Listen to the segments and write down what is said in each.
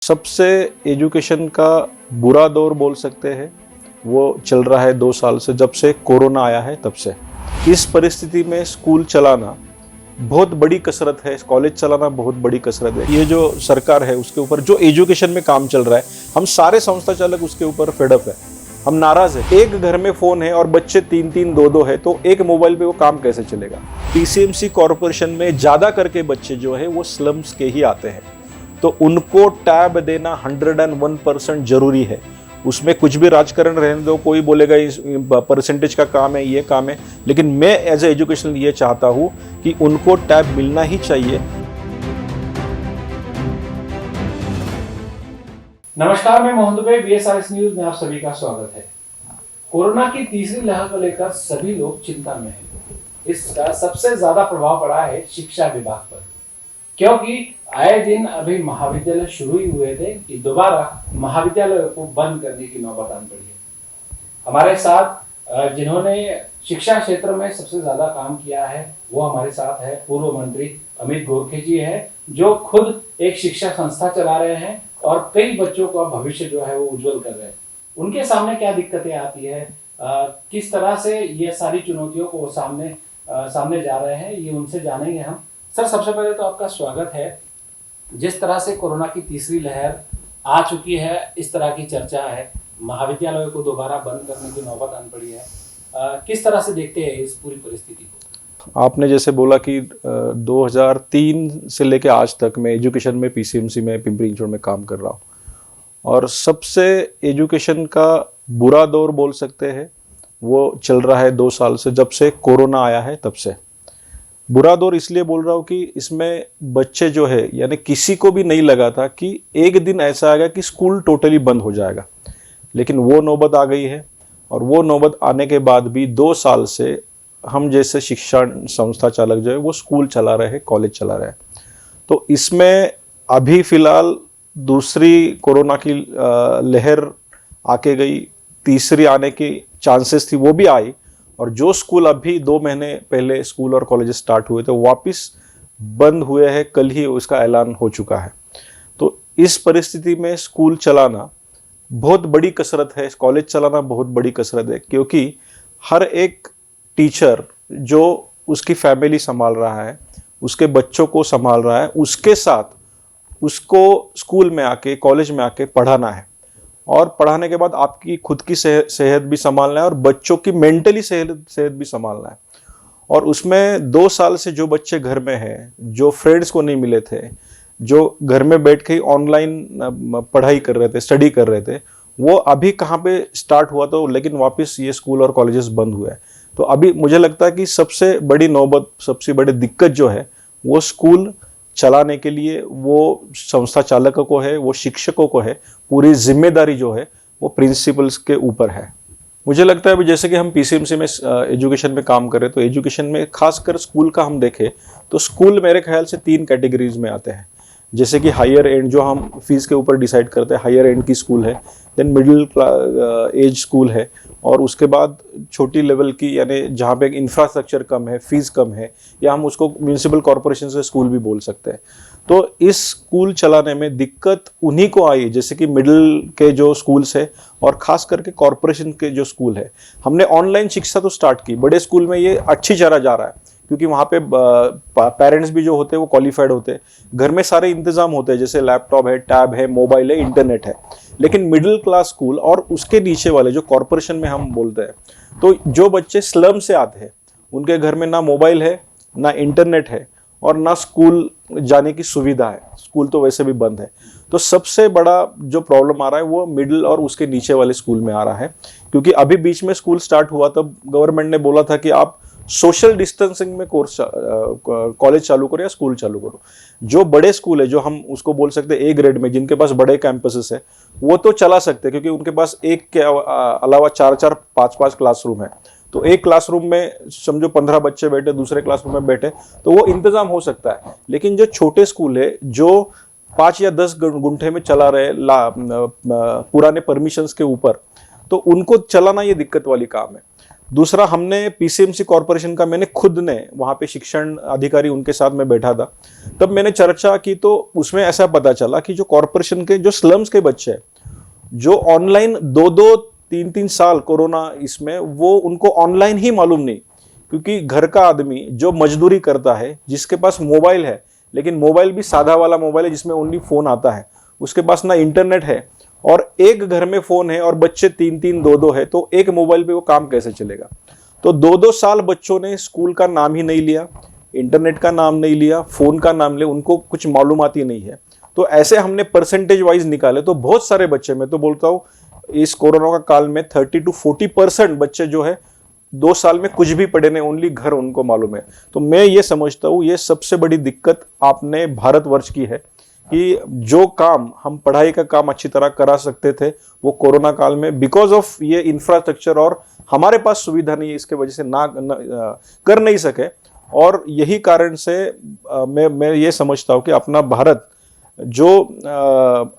सबसे एजुकेशन का बुरा दौर बोल सकते हैं वो चल रहा है 2 साल से, जब से कोरोना आया है तब से। इस परिस्थिति में स्कूल चलाना बहुत बड़ी कसरत है, कॉलेज चलाना बहुत बड़ी कसरत है। ये जो सरकार है उसके ऊपर जो एजुकेशन में काम चल रहा है, हम सारे संस्था चालक उसके ऊपर फेडअप है, हम नाराज है। एक घर में फोन है और बच्चे 3-3 2-2 है, तो एक मोबाइल पे वो काम कैसे चलेगा। पीसीएमसी कॉरपोरेशन में ज्यादा करके बच्चे जो है वो स्लम्स के ही आते हैं, तो उनको टैब देना 101% जरूरी है। उसमें कुछ भी राजकारण रहने दो, कोई बोलेगा इस परसेंटेज का काम है, ये काम है, लेकिन मैं एज ए एजुकेशनल ये चाहता हूँ कि उनको टैब मिलना ही चाहिए। नमस्कार, मैं मोहन दुबे, BSRS न्यूज में आप सभी का स्वागत है। कोरोना की तीसरी लहर को लेकर सभी लोग चिंता में हैं। इसका सबसे ज्यादा प्रभाव पड़ा है शिक्षा विभाग पर, क्योंकि आए दिन अभी महाविद्यालय शुरू ही हुए थे कि दोबारा महाविद्यालयों को बंद करने की नौबत आन पड़ी है। हमारे साथ जिन्होंने शिक्षा क्षेत्र में सबसे ज्यादा काम किया है वो हमारे साथ है पूर्व मंत्री अमित गोरखे जी है, जो खुद एक शिक्षा संस्था चला रहे हैं और कई बच्चों का भविष्य जो है वो उज्जवल कर रहे हैं। उनके सामने क्या दिक्कतें आती है, किस तरह से ये सारी चुनौतियों को सामने जा रहे हैं, ये उनसे जानेंगे हम। सर, सबसे पहले तो आपका स्वागत है। जिस तरह से कोरोना की तीसरी लहर आ चुकी है, इस तरह की चर्चा है, महाविद्यालयों को दोबारा बंद करने की नौबत आन पड़ी है, किस तरह से देखते हैं इस पूरी परिस्थिति को? आपने जैसे बोला कि 2003 से लेके आज तक मैं एजुकेशन में पीसीएमसी में पिंपरी-चिंचवड़ में काम कर रहा हूँ, और सबसे एजुकेशन का बुरा दौर बोल सकते हैं वो चल रहा है 2 साल से, जब से कोरोना आया है तब से। बुरा दौर इसलिए बोल रहा हूँ कि इसमें बच्चे जो है, यानी किसी को भी नहीं लगा था कि एक दिन ऐसा आएगा कि स्कूल टोटली बंद हो जाएगा, लेकिन वो नौबत आ गई है। और वो नौबत आने के बाद भी 2 साल से हम जैसे शिक्षा संस्था चालक जो है वो स्कूल चला रहे हैं, कॉलेज चला रहे हैं। तो इसमें अभी फिलहाल दूसरी कोरोना की लहर आके गई, तीसरी आने की चांसेस थी, वो भी आई। और जो स्कूल अभी 2 महीने पहले स्कूल और कॉलेज स्टार्ट हुए थे वापस बंद हुए हैं, कल ही उसका ऐलान हो चुका है। तो इस परिस्थिति में स्कूल चलाना बहुत बड़ी कसरत है, कॉलेज चलाना बहुत बड़ी कसरत है, क्योंकि हर एक टीचर जो उसकी फैमिली संभाल रहा है, उसके बच्चों को संभाल रहा है, उसके साथ उसको स्कूल में आके, कॉलेज में आके पढ़ाना है, और पढ़ाने के बाद आपकी खुद की सेहत भी संभालना है और बच्चों की मेंटली सेहत भी संभालना है। और उसमें 2 साल से जो बच्चे घर में हैं, जो फ्रेंड्स को नहीं मिले थे, जो घर में बैठ के ऑनलाइन पढ़ाई कर रहे थे, स्टडी कर रहे थे, वो अभी कहाँ पे स्टार्ट हुआ, तो लेकिन वापस ये स्कूल और कॉलेजेस बंद हुए हैं। तो अभी मुझे लगता है कि सबसे बड़ी नौबत, सबसे बड़ी दिक्कत जो है वो स्कूल चलाने के लिए वो संस्था चालकों को है, वो शिक्षकों को है। पूरी जिम्मेदारी जो है वो प्रिंसिपल्स के ऊपर है। मुझे लगता है अभी जैसे कि हम पीसीएमसी में एजुकेशन में काम करें, तो एजुकेशन में खासकर स्कूल का हम देखें तो स्कूल मेरे ख्याल से 3 कैटेगरीज में आते हैं। जैसे कि हायर एंड, जो हम फीस के ऊपर डिसाइड करते हैं, हायर एंड की स्कूल है, देन मिडिल एज स्कूल है, और उसके बाद छोटी लेवल की, यानी जहाँ पे इंफ्रास्ट्रक्चर कम है, फीस कम है, या हम उसको म्यूनिसिपल कॉरपोरेशन से स्कूल भी बोल सकते हैं। तो इस स्कूल चलाने में दिक्कत उन्हीं को आई, जैसे कि मिडिल के जो स्कूल्स है और खास करके कॉरपोरेशन के जो स्कूल है। हमने ऑनलाइन शिक्षा तो स्टार्ट की, बड़े स्कूल में ये अच्छी तरह जा रहा है, क्योंकि वहाँ पे पेरेंट्स भी जो होते हैं वो क्वालिफाइड होते हैं, घर में सारे इंतजाम होते हैं, जैसे लैपटॉप है, टैब है, मोबाइल है, इंटरनेट है। लेकिन मिडिल क्लास स्कूल और उसके नीचे वाले जो कॉरपोरेशन में हम बोलते हैं, तो जो बच्चे स्लम से आते हैं, उनके घर में ना मोबाइल है, ना इंटरनेट है, और ना स्कूल जाने की सुविधा है, स्कूल तो वैसे भी बंद है। तो सबसे बड़ा जो प्रॉब्लम आ रहा है वो मिडिल और उसके नीचे वाले स्कूल में आ रहा है, क्योंकि अभी बीच में स्कूल स्टार्ट हुआ तब गवर्नमेंट ने बोला था कि आप सोशल डिस्टेंसिंग में कोर्स कॉलेज चालू करो या स्कूल चालू करो। जो बड़े स्कूल है, जो हम उसको बोल सकते हैं A ग्रेड में, जिनके पास बड़े कैंपसेस है, वो तो चला सकते हैं, क्योंकि उनके पास एक के अलावा 4-4, 5-5 क्लासरूम है। तो एक क्लासरूम में समझो 15 बच्चे बैठे, दूसरे क्लासरूम में बैठे, तो वो इंतजाम हो सकता है। लेकिन जो छोटे स्कूल है, जो 5 या 10 गुंठे में चला रहे पुराने परमिशंस के ऊपर, तो उनको चलाना ये दिक्कत वाली काम है। दूसरा, हमने पीसीएमसी कॉरपोरेशन का, मैंने खुद ने वहाँ पे शिक्षण अधिकारी उनके साथ में बैठा था, तब मैंने चर्चा की तो उसमें ऐसा पता चला कि जो कॉरपोरेशन के जो स्लम्स के बच्चे हैं, जो ऑनलाइन 2-2, 3-3 साल कोरोना इसमें, वो उनको ऑनलाइन ही मालूम नहीं, क्योंकि घर का आदमी जो मजदूरी करता है, जिसके पास मोबाइल है, लेकिन मोबाइल भी सादा वाला मोबाइल है जिसमें ओनली फोन आता है, उसके पास ना इंटरनेट है, और एक घर में फोन है और बच्चे 3-3, 2-2 है, तो एक मोबाइल पे वो काम कैसे चलेगा। तो 2-2 साल बच्चों ने स्कूल का नाम ही नहीं लिया, इंटरनेट का नाम नहीं लिया, फोन का नाम ले, उनको कुछ मालूमात ही नहीं है। तो ऐसे हमने परसेंटेज वाइज निकाले तो बहुत सारे बच्चे, मैं तो बोलता हूँ इस कोरोना का काल में 30-40% बच्चे जो है 2 साल में कुछ भी पढ़े नहीं, ओनली घर उनको मालूम है। तो मैं ये समझता हूँ ये सबसे बड़ी दिक्कत आपने भारतवर्ष की है कि जो काम हम पढ़ाई का काम अच्छी तरह करा सकते थे वो कोरोना काल में बिकॉज ऑफ ये इंफ्रास्ट्रक्चर और हमारे पास सुविधा नहीं है, इसके वजह से कर नहीं सके। और यही कारण से मैं ये समझता हूँ कि अपना भारत जो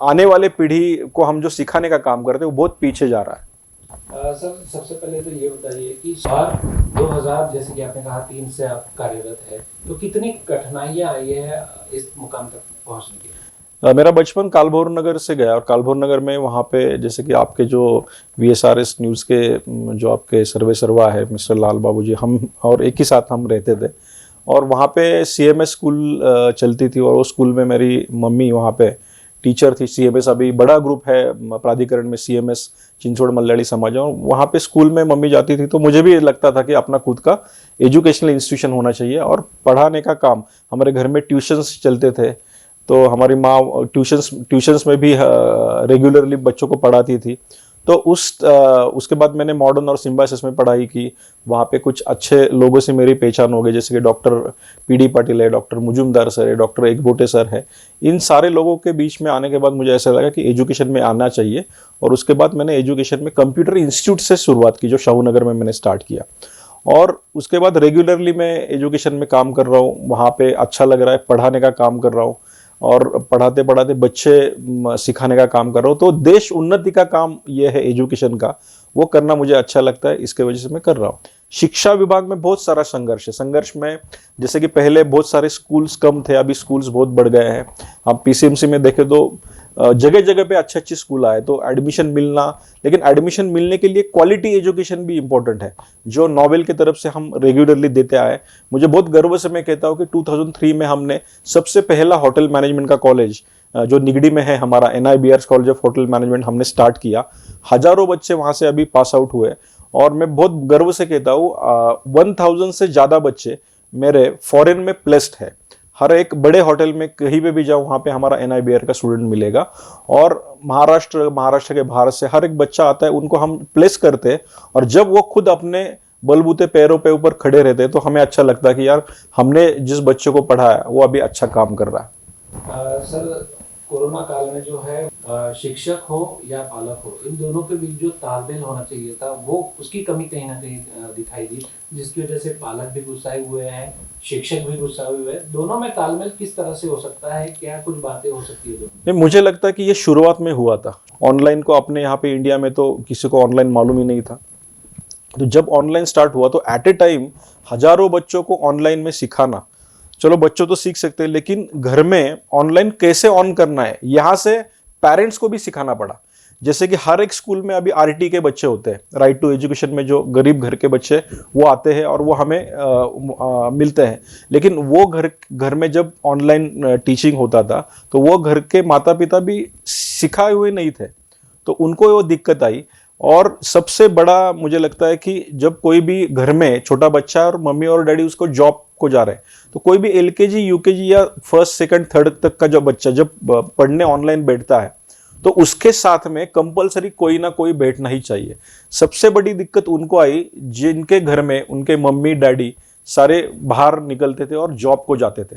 आने वाले पीढ़ी को हम जो सिखाने का काम करते हैं वो बहुत पीछे जा रहा है। सर, सबसे पहले तो ये बताइए कि साल 2000 जैसे कि आपने कहा 3 से आप कार्यरत है, तो कितनी कठिनाइयां आई है इस मुकाम तक पहुंचने के लिए? मेरा बचपन कालभोर नगर से गया, और कालभोर नगर में वहाँ पे जैसे कि आपके जो VSRS न्यूज़ के जो आपके सर्वे सर्वा है मिस्टर लाल बाबू जी, हम और एक ही साथ हम रहते थे, और वहाँ पे CMS स्कूल चलती थी, और वो स्कूल में मेरी मम्मी वहाँ पे टीचर थी। CMS अभी बड़ा ग्रुप है प्राधिकरण में, CMS चिंचोड़ मलयाली समाज, और वहाँ पे स्कूल में मम्मी जाती थी, तो मुझे भी लगता था कि अपना खुद का एजुकेशनल इंस्टीट्यूशन होना चाहिए और पढ़ाने का काम। हमारे घर में ट्यूशन्स चलते थे, तो हमारी माँ ट्यूशन्स में भी रेगुलरली बच्चों को पढ़ाती थी। तो उसके बाद मैंने मॉडर्न और सिम्बायोसिस में पढ़ाई की, वहाँ पे कुछ अच्छे लोगों से मेरी पहचान हो गई, जैसे कि डॉक्टर PD पाटिल है, डॉक्टर मुजुमदार सर है, डॉक्टर एकबोटे सर है। इन सारे लोगों के बीच में आने के बाद मुझे ऐसा लगा कि एजुकेशन में आना चाहिए, और उसके बाद मैंने एजुकेशन में कंप्यूटर इंस्टीट्यूट से शुरुआत की, जो शाहूनगर में मैंने स्टार्ट किया, और उसके बाद रेगुलरली मैं एजुकेशन में काम कर रहा हूँ। वहाँ पे अच्छा लग रहा है, पढ़ाने का काम कर रहा हूँ, और पढ़ाते पढ़ाते बच्चे सिखाने का काम कर रहा हूँ। तो देश उन्नति का काम ये है एजुकेशन का, वो करना मुझे अच्छा लगता है, इसके वजह से मैं कर रहा हूँ। शिक्षा विभाग में बहुत सारा संघर्ष है। संघर्ष में जैसे कि पहले बहुत सारे स्कूल्स कम थे, अभी स्कूल्स बहुत बढ़ गए हैं। आप PCMC में देखें तो जगह जगह पे अच्छे अच्छे स्कूल आए, तो एडमिशन मिलना, लेकिन एडमिशन मिलने के लिए क्वालिटी एजुकेशन भी इंपॉर्टेंट है, जो नोवेल की तरफ से हम रेगुलरली देते आए। मुझे बहुत गर्व से मैं कहता हूँ कि 2003 में हमने सबसे पहला होटल मैनेजमेंट का कॉलेज जो निगड़ी में है हमारा, NIBRS college of hotel management, हमने स्टार्ट किया। हजारों बच्चे वहाँ से अभी पास आउट हुए, और मैं बहुत गर्व से कहता हूँ 1000 से ज़्यादा बच्चे मेरे फॉरेन में प्लेस्ड है। हर एक बड़े होटल में कहीं पे भी जाओ, वहाँ पे हमारा NIBR का स्टूडेंट मिलेगा, और महाराष्ट्र के बाहर से हर एक बच्चा आता है, उनको हम प्लेस करते हैं, और जब वो खुद अपने बलबूते पैरों पे ऊपर खड़े रहते हैं तो हमें अच्छा लगता है कि यार हमने जिस बच्चे को पढ़ाया वो अभी अच्छा काम कर रहा है। सर, कोरोना काल में जो है शिक्षक हो या पालक हो, इन दोनों के बीच जो तालमेल होना चाहिए था, वो उसकी कमी कहीं ना कहीं दिखाई दी, जिसकी वजह से पालक भी गुस्साए हुए हैं, शिक्षक भी गुस्साए हुए हैं। दोनों में तालमेल किस तरह से हो सकता है, क्या कुछ बातें हो सकती है दोनों? नहीं, मुझे लगता है कि ये शुरुआत में हुआ था। ऑनलाइन को अपने यहाँ पे इंडिया में तो किसी को ऑनलाइन मालूम ही नहीं था, तो जब ऑनलाइन स्टार्ट हुआ तो एट ए टाइम हजारों बच्चों को ऑनलाइन में सिखाना, चलो बच्चों तो सीख सकते हैं, लेकिन घर में ऑनलाइन कैसे ऑन करना है, यहाँ से पेरेंट्स को भी सिखाना पड़ा। जैसे कि हर एक स्कूल में अभी RT के बच्चे होते हैं, राइट टू एजुकेशन में, जो गरीब घर के बच्चे वो आते हैं और वो हमें मिलते हैं, लेकिन वो घर में जब ऑनलाइन टीचिंग होता था तो वो घर के माता पिता भी सिखाए हुए नहीं थे, तो उनको वो दिक्कत आई। और सबसे बड़ा मुझे लगता है कि जब कोई भी घर में छोटा बच्चा और मम्मी और डैडी उसको जॉब को जा रहे हैं, तो कोई भी LKG UKG या 1st 2nd 3rd तक का जो बच्चा जब पढ़ने ऑनलाइन बैठता है तो उसके साथ में कंपलसरी कोई ना कोई बैठना ही चाहिए। सबसे बड़ी दिक्कत उनको आई जिनके घर में उनके मम्मी डैडी सारे बाहर निकलते थे और जॉब को जाते थे,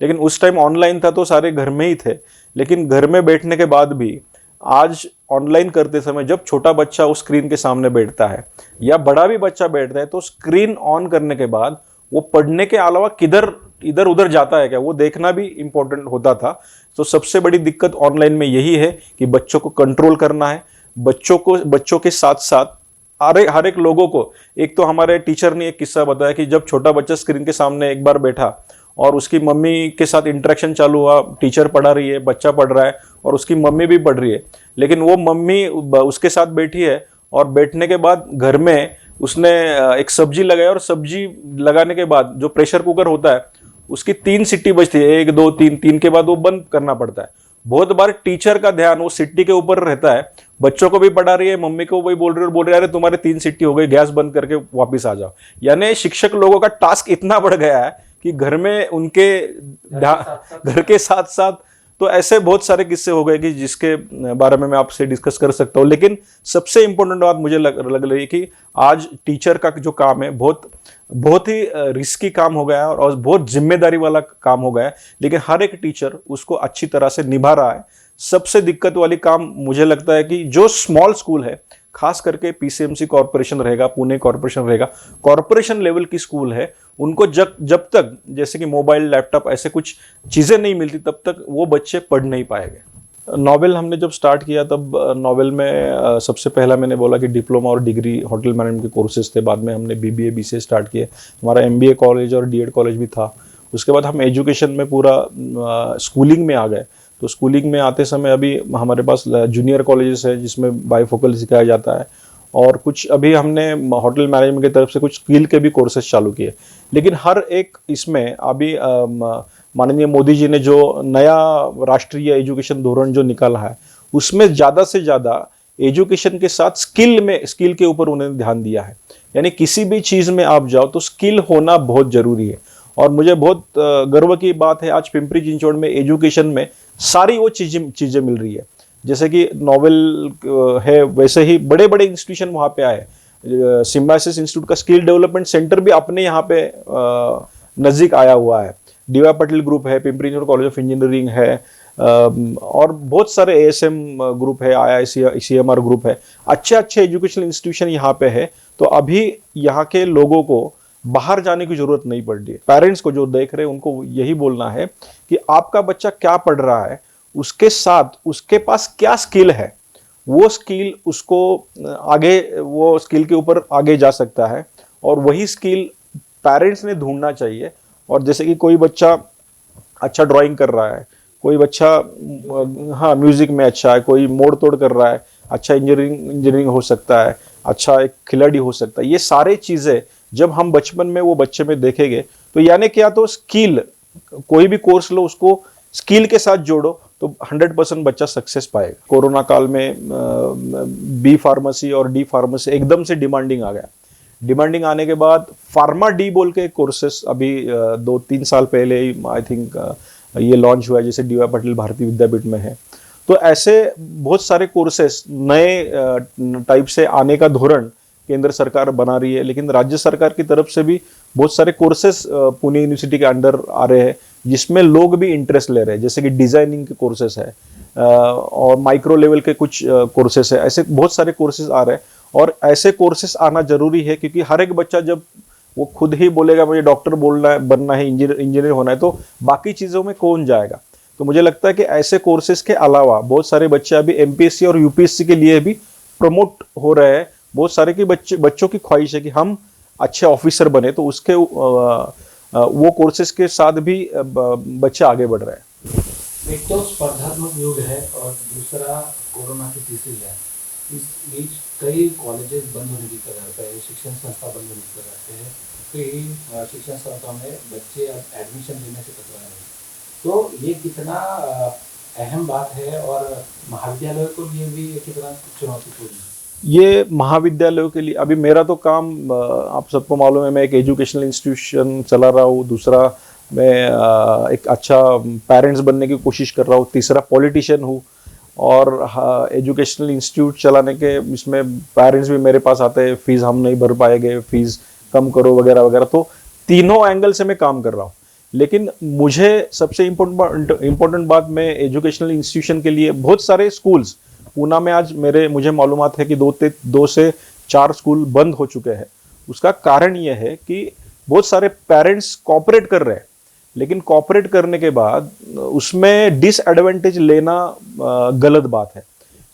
लेकिन उस टाइम ऑनलाइन था तो सारे घर में ही थे। लेकिन घर में बैठने के बाद भी आज ऑनलाइन करते समय जब छोटा बच्चा उस स्क्रीन के सामने बैठता है या बड़ा भी बच्चा बैठता है, तो स्क्रीन ऑन करने के बाद वो पढ़ने के अलावा किधर इधर उधर जाता है क्या, वो देखना भी इंपॉर्टेंट होता था। तो सबसे बड़ी दिक्कत ऑनलाइन में यही है कि बच्चों को कंट्रोल करना है, बच्चों के साथ साथ हर एक लोगों को, एक तो हमारे टीचर ने एक किस्सा बताया कि जब छोटा बच्चा स्क्रीन के सामने एक बार बैठा और उसकी मम्मी के साथ इंटरेक्शन चालू हुआ, टीचर पढ़ा रही है, बच्चा पढ़ रहा है और उसकी मम्मी भी पढ़ रही है, लेकिन वो मम्मी उसके साथ बैठी है और बैठने के बाद घर में उसने एक सब्जी लगाई और सब्जी लगाने के बाद जो प्रेशर कुकर होता है उसकी 3 सीटी बजती है, 1 2 3, 3 के बाद वो बंद करना पड़ता है। बहुत बार टीचर का ध्यान वो सिट्टी के ऊपर रहता है, बच्चों को भी पढ़ा रही है, मम्मी को भी बोल रही है और बोल रही है अरे तुम्हारे 3 सीटी हो गई, गैस बंद करके वापिस आ जाओ। यानी शिक्षक लोगों का टास्क इतना बढ़ गया है कि घर में उनके घर के साथ साथ, तो ऐसे बहुत सारे किस्से हो गए कि जिसके बारे में मैं आपसे डिस्कस कर सकता हूँ। लेकिन सबसे इंपॉर्टेंट बात मुझे लग रही है कि आज टीचर का जो काम है बहुत ही रिस्की काम हो गया है और बहुत जिम्मेदारी वाला काम हो गया है, लेकिन हर एक टीचर उसको अच्छी तरह से निभा रहा है। सबसे दिक्कत वाली काम मुझे लगता है कि जो स्मॉल स्कूल है, खास करके पीसीएमसी कॉर्पोरेशन रहेगा, पुणे कॉर्पोरेशन रहेगा, कॉर्पोरेशन लेवल की स्कूल है, उनको जब तक जैसे कि मोबाइल लैपटॉप ऐसे कुछ चीज़ें नहीं मिलती तब तक वो बच्चे पढ़ नहीं पाएंगे। नॉवेल हमने जब स्टार्ट किया तब नॉवेल में सबसे पहला मैंने बोला कि डिप्लोमा और डिग्री होटल मैनेजमेंट के कोर्सेज थे, बाद में हमने बीबीए बीसीए स्टार्ट किए, हमारा एमबीए कॉलेज और डीएड कॉलेज भी था। उसके बाद हम एजुकेशन में पूरा स्कूलिंग में आ गए। तो स्कूलिंग में आते समय अभी हमारे पास जूनियर कॉलेजेस है जिसमें बाईफोकल सिखाया जाता है, और कुछ अभी हमने होटल मैनेजमेंट की तरफ से कुछ स्किल के भी कोर्सेज चालू किए। लेकिन हर एक इसमें अभी माननीय मोदी जी ने जो नया राष्ट्रीय एजुकेशन धोरण जो निकाला है उसमें ज़्यादा से ज़्यादा एजुकेशन के साथ स्किल के ऊपर उन्होंने ध्यान दिया है। यानी किसी भी चीज़ में आप जाओ तो स्किल होना बहुत ज़रूरी है। और मुझे बहुत गर्व की बात है, आज पिंपरी चिंचवड़ में एजुकेशन में सारी वो चीज़ें मिल रही है। जैसे कि नॉवेल है, वैसे ही बड़े बड़े इंस्टीट्यूशन वहाँ पे आए। सिम्बायोसिस इंस्टीट्यूट का स्किल डेवलपमेंट सेंटर भी अपने यहाँ पे नज़दीक आया हुआ है। डीवाई पटेल ग्रुप है, Pimpri Chinchwad college of engineering है, और बहुत सारे एएसएम ग्रुप है, आईआईसीएमआर ग्रुप है। अच्छे एजुकेशनल इंस्टीट्यूशन यहाँ पे है। तो अभी यहाँ के लोगों को बाहर जाने की जरूरत नहीं पड़ रही है। पेरेंट्स को जो देख रहे हैं उनको यही बोलना है कि आपका बच्चा क्या पढ़ रहा है, उसके साथ उसके पास क्या स्किल है, वो स्किल उसको आगे, वो स्किल के ऊपर आगे जा सकता है, और वही स्किल पेरेंट्स ने ढूंढना चाहिए। और जैसे कि कोई बच्चा अच्छा ड्राइंग कर रहा है, कोई बच्चा हाँ म्यूजिक में अच्छा है, कोई मोड़ तोड़ कर रहा है, अच्छा इंजीनियरिंग हो सकता है, अच्छा एक खिलाड़ी हो सकता है। ये सारे चीज़ें जब हम बचपन में वो बच्चे में देखेंगे तो यानी क्या, तो स्किल, कोई भी कोर्स लो उसको स्किल के साथ जोड़ो तो 100% बच्चा सक्सेस पाएगा। कोरोना काल में बी फार्मेसी और डी फार्मेसी एकदम से डिमांडिंग आ गया। डिमांडिंग आने के बाद फार्मा डी बोल के कोर्सेस अभी 2-3 साल पहले ही आई थिंक ये लॉन्च हुआ है, जैसे डीवाई पटेल भारतीय विद्यापीठ में है। तो ऐसे बहुत सारे कोर्सेस नए टाइप से आने का धोरण केंद्र सरकार बना रही है, लेकिन राज्य सरकार की तरफ से भी बहुत सारे कोर्सेस पुणे यूनिवर्सिटी के अंडर आ रहे हैं जिसमें लोग भी इंटरेस्ट ले रहे हैं। जैसे कि डिजाइनिंग के कोर्सेस है और माइक्रो लेवल के कुछ कोर्सेस है। ऐसे बहुत सारे कोर्सेस आ रहे हैं और ऐसे कोर्सेस आना जरूरी है, क्योंकि हर एक बच्चा जब वो खुद ही बोलेगा मुझे डॉक्टर बनना है, इंजीनियर होना है, तो बाकी चीज़ों में कौन जाएगा। तो मुझे लगता है कि ऐसे कोर्सेज के अलावा बहुत सारे बच्चे अभी एमपीएससी और यूपीएससी के लिए भी प्रमोट हो रहे हैं। बहुत सारे की बच्चों की ख्वाहिश है कि हम अच्छे ऑफिसर बने, तो उसके वो कोर्सेज के साथ भी बच्चे आगे बढ़ रहे हैं। एक तो स्पर्धात्मक युग है और दूसरा कोरोना की तीसरी लहर। इस बीच कई कॉलेजेस बंद होने की कगार पर है, शिक्षण संस्था बंद होने की कगार पे है। कई शिक्षण संस्थाओं में बच्चे अब एडमिशन लेने से कतरा रहे हैं। तो ये कितना अहम बात है और महाविद्यालय को लिए भी ये कितना चुनौतीपूर्ण है। ये महाविद्यालयों के लिए अभी मेरा तो काम, आप सबको मालूम है, मैं एक एजुकेशनल इंस्टीट्यूशन चला रहा हूँ, दूसरा मैं एक अच्छा पेरेंट्स बनने की कोशिश कर रहा हूँ, तीसरा पॉलिटिशियन हूँ, और एजुकेशनल इंस्टीट्यूट चलाने के इसमें पेरेंट्स भी मेरे पास आते हैं, फीस हम नहीं भर पाएंगे, फीस कम करो वगैरह वगैरह। तो तीनों एंगल से मैं काम कर रहा हूँ। लेकिन मुझे सबसे इम्पोर्टेंट बात, मैं एजुकेशनल इंस्टीट्यूशन के लिए बहुत सारे स्कूल्स पूना में आज मुझे मालूमात है कि 2 से 4 स्कूल बंद हो चुके हैं। उसका कारण यह है कि बहुत सारे पेरेंट्स कॉपरेट कर रहे हैं, लेकिन कॉपरेट करने के बाद उसमें डिसएडवांटेज लेना गलत बात है।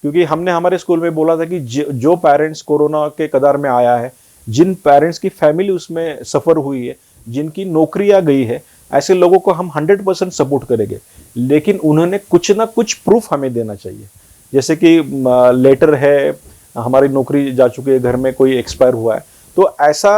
क्योंकि हमने हमारे स्कूल में बोला था कि जो पेरेंट्स कोरोना के कगार में आया है, जिन पेरेंट्स की फैमिली उसमें सफ़र हुई है, जिनकी नौकरियां गई है, ऐसे लोगों को हम 100% सपोर्ट करेंगे, लेकिन उन्होंने कुछ ना कुछ प्रूफ हमें देना चाहिए। जैसे कि लेटर है, हमारी नौकरी जा चुकी है, घर में कोई एक्सपायर हुआ है, तो ऐसा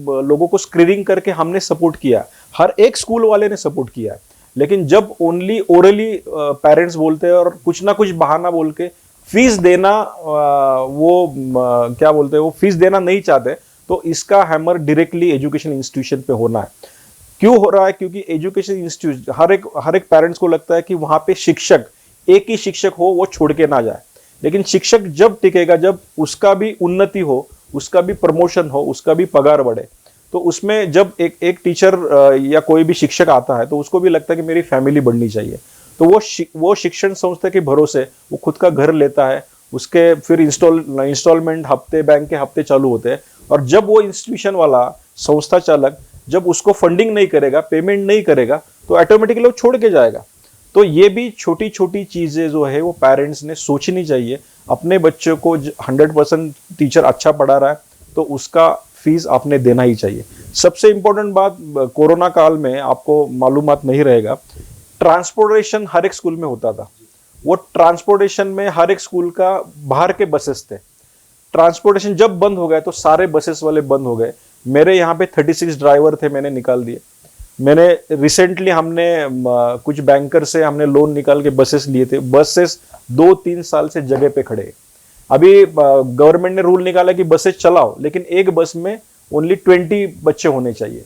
लोगों को स्क्रीनिंग करके हमने सपोर्ट किया, हर एक स्कूल वाले ने सपोर्ट किया है। लेकिन जब ओनली ओरली पेरेंट्स बोलते हैं और कुछ ना कुछ बहाना बोल के फीस देना, क्या बोलते हैं, वो फीस देना नहीं चाहते, तो इसका हैमर डायरेक्टली एजुकेशन इंस्टीट्यूशन पे होना है। क्यों हो रहा है? क्योंकि एजुकेशन इंस्टीट्यूट हर एक पेरेंट्स को लगता है कि वहां पे शिक्षक, एक ही शिक्षक हो, वो छोड़ के ना जाए। लेकिन शिक्षक जब टिकेगा, जब उसका भी उन्नति हो, उसका भी प्रमोशन हो, उसका भी पगार बढ़े, तो उसमें जब एक टीचर या कोई भी शिक्षक आता है तो उसको भी लगता है कि मेरी फैमिली बढ़नी चाहिए। तो वो शिक्षण संस्था के भरोसे वो खुद का घर लेता है, उसके फिर इंस्टॉलमेंट हफ्ते, बैंक के हफ्ते चालू होते हैं, और जब वो इंस्टीट्यूशन वाला संस्था चालक जब उसको फंडिंग नहीं करेगा, पेमेंट नहीं करेगा, तो ऑटोमेटिकली वो छोड़ के जाएगा। तो ये भी छोटी छोटी चीजें जो है वो पेरेंट्स ने सोचनी चाहिए। अपने बच्चों को 100% टीचर अच्छा पढ़ा रहा है तो उसका फीस आपने देना ही चाहिए। सबसे इंपॉर्टेंट बात, कोरोना काल में आपको मालूमात नहीं रहेगा, ट्रांसपोर्टेशन हर एक स्कूल में होता था। वो ट्रांसपोर्टेशन में हर एक स्कूल का बाहर के बसेस थे। ट्रांसपोर्टेशन जब बंद हो गया तो सारे बसेस वाले बंद हो गए। मेरे यहाँ पे 36 ड्राइवर थे, मैंने निकाल दिए। मैंने रिसेंटली हमने कुछ बैंकर से हमने लोन निकाल के बसेस लिए थे। बसेस 2-3 साल से जगह पे खड़े। अभी गवर्नमेंट ने रूल निकाला कि बसेस चलाओ, लेकिन एक बस में ओनली 20 बच्चे होने चाहिए।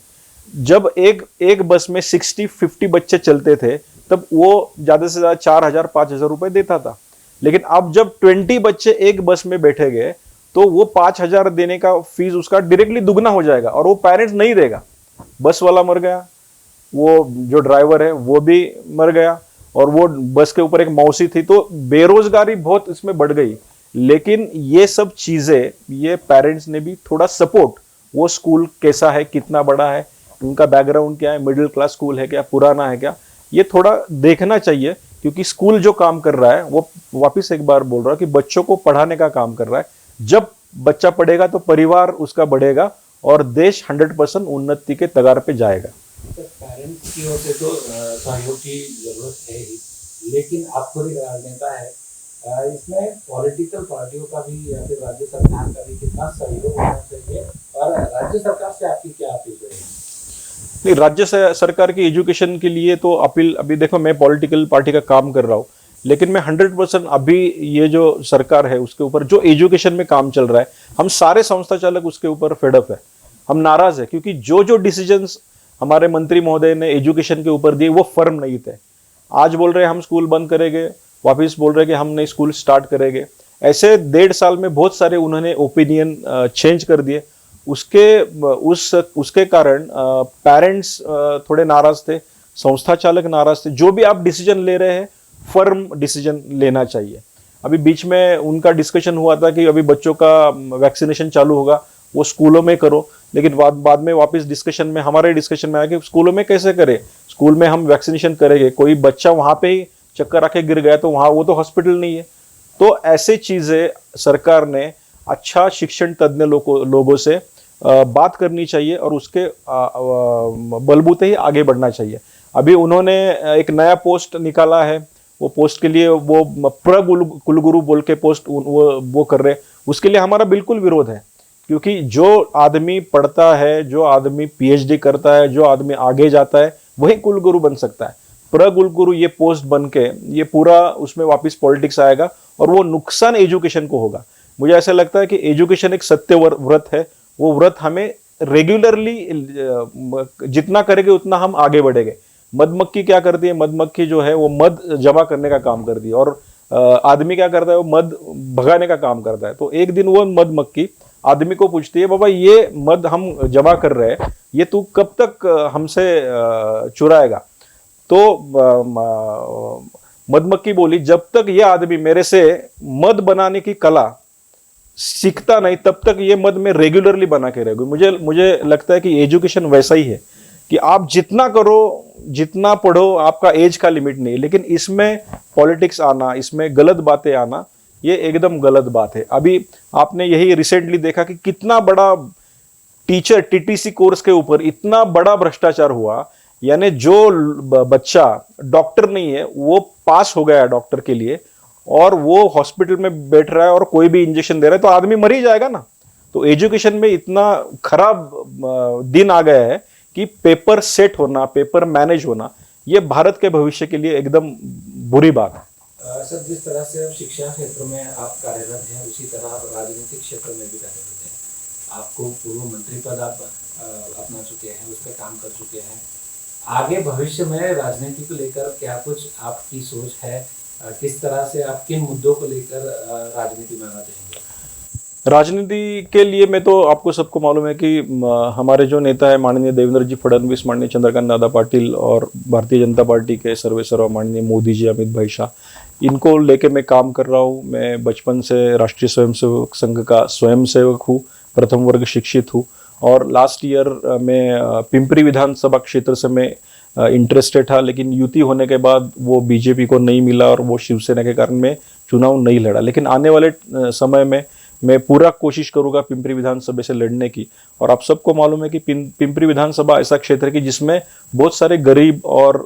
जब एक बस में 60-50 बच्चे चलते थे तब वो ज्यादा से ज्यादा 4,000-5,000 रुपए देता था। लेकिन अब जब 20 बच्चे एक बस में बैठे गए तो वो 5,000 देने का फीस उसका डायरेक्टली दुगना हो जाएगा, और वो पेरेंट्स नहीं देगा। बस वाला मर गया, वो जो ड्राइवर है वो भी मर गया, और वो बस के ऊपर एक मौसी थी, तो बेरोजगारी बहुत इसमें बढ़ गई। लेकिन ये सब चीजें, ये पेरेंट्स ने भी थोड़ा सपोर्ट, वो स्कूल कैसा है, कितना बड़ा है, उनका बैकग्राउंड क्या है, मिडिल क्लास स्कूल है क्या, पुराना है क्या, ये थोड़ा देखना चाहिए। क्योंकि स्कूल जो काम कर रहा है वो, वापस एक बार बोल रहा हूं कि बच्चों को पढ़ाने का काम कर रहा है। जब बच्चा पढ़ेगा तो परिवार उसका बढ़ेगा और देश 100% उन्नति के तगार पे जाएगा। पेरेंट्स की ओर से तो सहयोग की जरूरत है ही, लेकिन आप खुद एक राजनेता है, इसमें पॉलिटिकल पार्टियों का भी या फिर राज्य सरकार का भी कितना सहयोग होना चाहिए, और राज्य सरकार से आपकी क्या अपील रहेगी? नहीं, राज्य सरकार की एजुकेशन के लिए तो अपील, अभी देखो मैं पॉलिटिकल पार्टी का काम कर रहा हूँ, लेकिन मैं 100% अभी ये जो सरकार है उसके ऊपर जो एजुकेशन में काम चल रहा है, हम सारे संस्था चालक उसके ऊपर फेडअप है, हम नाराज है। क्योंकि जो डिसीजंस हमारे मंत्री महोदय ने एजुकेशन के ऊपर दिए वो फर्म नहीं थे। आज बोल रहे हैं हम स्कूल बंद करेंगे, वापिस बोल रहे हैं कि हम नए स्कूल स्टार्ट करेंगे। ऐसे 1.5 साल में बहुत सारे उन्होंने ओपिनियन चेंज कर दिए। उसके कारण पेरेंट्स थोड़े नाराज थे, संस्था चालक नाराज थे। जो भी आप डिसीजन ले रहे हैं, फर्म डिसीजन लेना चाहिए। अभी बीच में उनका डिस्कशन हुआ था कि अभी बच्चों का वैक्सीनेशन चालू होगा, वो स्कूलों में करो, लेकिन बाद में वापस डिस्कशन में, हमारे डिस्कशन में आया कि स्कूलों में कैसे करें, स्कूल में हम वैक्सीनेशन करेंगे, कोई बच्चा वहां पे ही चक्कर आके गिर गया तो वहां, वो तो हॉस्पिटल नहीं है। तो ऐसे चीजें सरकार ने अच्छा शिक्षण तज्ञ लोगों से बात करनी चाहिए और उसके बलबूते ही आगे बढ़ना चाहिए। अभी उन्होंने एक नया पोस्ट निकाला है, वो पोस्ट के लिए वो कुलगुरु बोल के पोस्ट वो कर रहे हैं। उसके लिए हमारा बिल्कुल विरोध है, क्योंकि जो आदमी पढ़ता है, जो आदमी पीएचडी करता है, जो आदमी आगे जाता है, वही कुलगुरु बन सकता है। कुलगुरु ये पोस्ट बन के ये पूरा उसमें वापस पॉलिटिक्स आएगा और वो नुकसान एजुकेशन को होगा। मुझे ऐसा लगता है कि एजुकेशन एक सत्य व्रत है, वो व्रत हमें रेगुलरली जितना करेंगे उतना हम आगे बढ़ेंगे। मधुमक्खी क्या करती है, मधुमक्खी जो है वो मध जमा करने का काम करती है, और आदमी क्या करता है, वो मध भगाने का काम करता है। तो एक दिन वो मधुमक्खी आदमी को पूछती है, बाबा ये मध हम जमा कर रहे हैं, ये तू कब तक हमसे चुराएगा? तो मधुमक्खी बोली, जब तक ये आदमी मेरे से मध बनाने की कला सीखता नहीं तब तक ये मध में रेगुलरली बना के रहेगा। मुझे लगता है कि एजुकेशन वैसा ही है कि आप जितना करो, जितना पढ़ो, आपका एज का लिमिट नहीं है, लेकिन इसमें पॉलिटिक्स आना, इसमें गलत बातें आना, ये एकदम गलत बात है। अभी आपने यही रिसेंटली देखा कि कितना बड़ा टीचर टीटीसी कोर्स के ऊपर इतना बड़ा भ्रष्टाचार हुआ, यानी जो बच्चा डॉक्टर नहीं है वो पास हो गया डॉक्टर के लिए और वो हॉस्पिटल में बैठ रहा है और कोई भी इंजेक्शन दे रहा है तो आदमी मर ही जाएगा ना। तो एजुकेशन में इतना खराब दिन आ गया है कि पेपर सेट होना, पेपर मैनेज होना, ये भारत के भविष्य के लिए एकदम बुरी बात है। सर, जिस तरह से अब शिक्षा क्षेत्र में आप कार्यरत हैं उसी तरह आप राजनीतिक क्षेत्र में भी कार्यरत हैं। आपको पूर्व मंत्री पद आप अपना चुके हैं, उस पर काम कर चुके हैं। आगे भविष्य में राजनीति को लेकर क्या कुछ आपकी सोच है? किस तरह से आप किन मुद्दों को लेकर राजनीति में आना चाहेंगे? राजनीति के लिए मैं तो आपको सबको मालूम है कि हमारे जो नेता है माननीय देवेंद्र जी फडणवीस, माननीय चंद्रकांत दादा पाटिल और भारतीय जनता पार्टी के सर्वेसर्वा माननीय मोदी जी, अमित भाई शाह, इनको लेके मैं काम कर रहा हूँ। मैं बचपन से राष्ट्रीय स्वयंसेवक संघ का स्वयंसेवक हूँ, प्रथम वर्ग शिक्षित हूँ और लास्ट ईयर मैं पिंपरी विधानसभा क्षेत्र से मैं इंटरेस्टेड था, लेकिन युति होने के बाद वो बीजेपी को नहीं मिला और वो शिवसेना के कारण मैं चुनाव नहीं लड़ा। लेकिन आने वाले समय में मैं पूरा कोशिश करूंगा पिंपरी विधानसभा से लड़ने की। और आप सबको मालूम है कि पिंपरी विधानसभा ऐसा क्षेत्र है कि जिसमें बहुत सारे गरीब और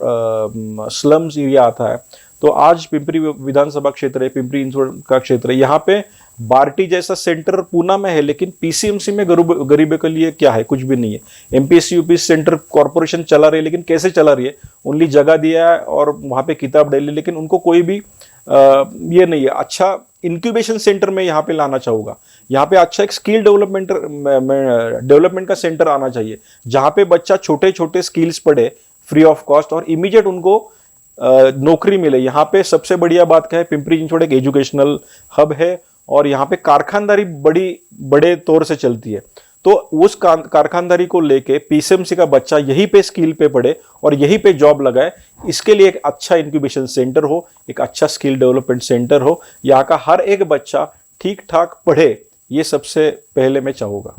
स्लम्स एरिया आता है। तो आज पिंपरी विधानसभा क्षेत्र है, पिंपरी इंचोड़ का क्षेत्र है, यहाँ पे बार्टी जैसा सेंटर पूना में है, लेकिन पीसीएमसी में गरीबों के लिए क्या है? कुछ भी नहीं है। एमपीएससी यूपीएससी सेंटर कॉर्पोरेशन चला रही है, लेकिन कैसे चला रही है? ओनली जगह दिया है और वहाँ पे किताब डाली, लेकिन उनको कोई भी ये नहीं है। अच्छा इंक्यूबेशन सेंटर में यहाँ पे लाना चाहूँगा। यहाँ पे अच्छा एक स्किल डेवलपमेंट का सेंटर आना चाहिए, जहाँ पे बच्चा छोटे छोटे स्किल्स पढ़े फ्री ऑफ कॉस्ट और इमीडिएट उनको नौकरी मिले। यहाँ पे सबसे बढ़िया बात क्या है, पिंपरी चिंचवड़ एक एजुकेशनल हब है और यहाँ पे कारखानदारी बड़े तौर से चलती है। तो उस कारखानदारी को लेके पीसीएमसी का बच्चा यहीं पे स्किल पे पढ़े और यहीं पे जॉब लगाए, इसके लिए एक अच्छा इंक्यूबेशन सेंटर हो, एक अच्छा स्किल डेवलपमेंट सेंटर हो, यहाँ का हर एक बच्चा ठीक ठाक पढ़े, ये सबसे पहले मैं चाहूँगा।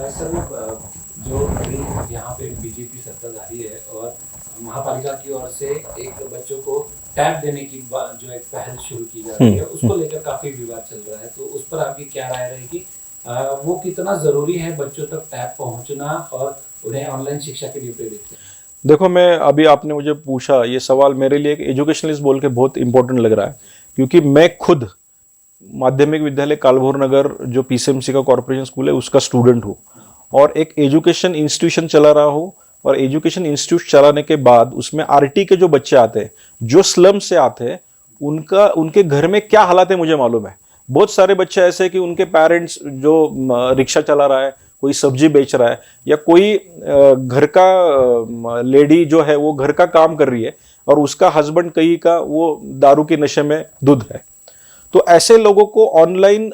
सर, जो अभी यहाँ पे बीजेपी सत्ताधारी है और महापालिका की ओर से एक बच्चों को टैब देने की जो एक पहल शुरू की जा रही है, उसको लेकर काफी विवाद चल रहा है, तो उस पर आपकी क्या राय रहेगी? वो कितना जरूरी है बच्चों तक टैब पहुंचना और उन्हें ऑनलाइन शिक्षा के लिए प्रेरित करना? देखो, मैं अभी आपने मुझे पूछा ये सवाल, मेरे लिए एक एजुकेशनलिस्ट बोल के बहुत इंपॉर्टेंट लग रहा है, क्योंकि मैं खुद माध्यमिक विद्यालय कालभोर नगर जो पीसीएमसी का कॉर्पोरेशन स्कूल है उसका स्टूडेंट हूँ और एक एजुकेशन इंस्टीट्यूशन चला रहा हूँ। और एजुकेशन इंस्टीट्यूट चलाने के बाद उसमें आरटी के जो बच्चे आते हैं, जो स्लम से आते हैं, उनके घर में क्या हालात है मुझे मालूम है। बहुत सारे बच्चे ऐसे हैं कि उनके पेरेंट्स जो रिक्शा चला रहा है, कोई सब्जी बेच रहा है, या कोई घर का लेडी जो है वो घर का काम कर रही है और उसका हस्बैंड कहीं का वो दारू के नशे में धुत है। तो ऐसे लोगों को ऑनलाइन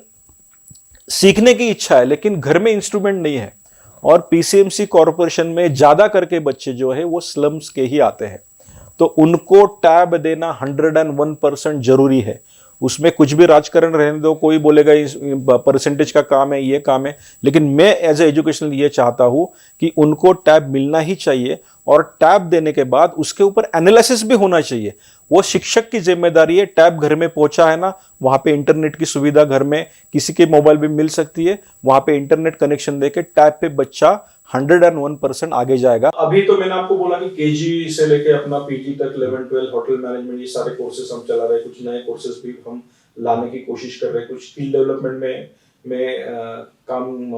सीखने की इच्छा है, लेकिन घर में इंस्ट्रूमेंट नहीं है। और पीसीएमसी कॉर्पोरेशन में ज्यादा करके बच्चे जो है वो स्लम्स के ही आते हैं, तो उनको टैब देना 101% जरूरी है। उसमें कुछ भी राजकारण रहने दो, कोई बोलेगा इस परसेंटेज का काम है, ये काम है, लेकिन मैं एज ए एजुकेशनल ये चाहता हूं कि उनको टैब मिलना ही चाहिए और टैब देने के बाद उसके ऊपर एनालिसिस भी होना चाहिए। वो शिक्षक की जिम्मेदारी है। टैब घर में पहुंचा है ना, वहां पे इंटरनेट की सुविधा घर में किसी के मोबाइल भी मिल सकती है, वहां पे इंटरनेट कनेक्शन देके टैब पे बच्चा 101% आगे जाएगा। अभी तो मैंने आपको बोला कि केजी से लेके अपना पीजी तक 11, 12 होटल मैनेजमेंट ये सारे कोर्सेज हम चला रहे हैं। कुछ नए कोर्सेज भी हम लाने की कोशिश कर रहे हैं। कुछ स्किल डेवलपमेंट में मैं काम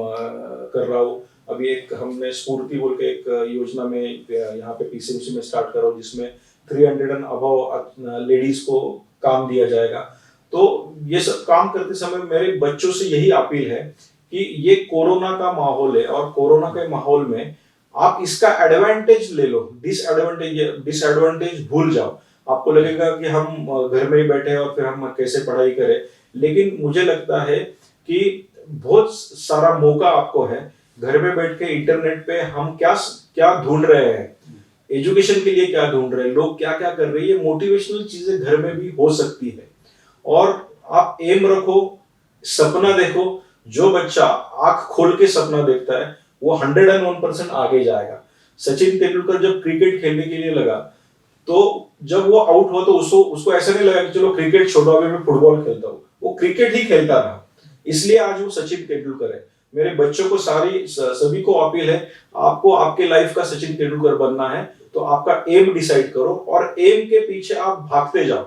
कर रहा हूँ। अभी एक हमने स्फूर्ति बोल के एक योजना में यहाँ पे पीसीएमसी में स्टार्ट करा हूँ, जिसमें 300 एंड अबव लेडीज को काम दिया जाएगा। तो ये सब काम करते समय मेरे बच्चों से यही अपील है कि ये कोरोना का माहौल है और कोरोना के माहौल में आप इसका एडवांटेज ले लो, डिसएडवांटेज भूल जाओ। आपको लगेगा कि हम घर में ही बैठे और फिर हम कैसे पढ़ाई करें, लेकिन मुझे लगता है कि बहुत सारा मौका आपको है। घर में बैठ के इंटरनेट पे हम क्या ढूंढ रहे हैं, एजुकेशन के लिए क्या ढूंढ रहे हैं, लोग क्या क्या कर रहे हैं, ये मोटिवेशनल चीजें घर में भी हो सकती है। और आप एम रखो, सपना देखो। जो बच्चा आंख खोल के सपना देखता है वो 101% आगे जाएगा। सचिन तेंदुलकर जब क्रिकेट खेलने के लिए लगा, तो जब वो आउट हुआ तो उसको ऐसा नहीं लगा कि चलो क्रिकेट छोड़ो, अभी मैं फुटबॉल खेलता हूँ। वो क्रिकेट ही खेलता रहा, इसलिए आज वो सचिन तेंदुलकर है। मेरे बच्चों को सभी को अपील है, आपको आपके लाइफ का सचिन तेंदुलकर बनना है तो आपका एम डिसाइड करो और एम के पीछे आप भागते जाओ।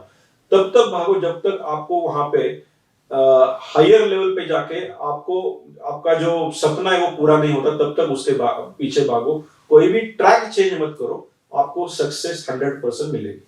तब तक भागो जब तक आपको वहां पे हायर लेवल पे जाके आपको आपका जो सपना है वो पूरा नहीं होता, तब तक उसके पीछे भागो। कोई भी ट्रैक चेंज मत करो, आपको सक्सेस 100% मिलेगी।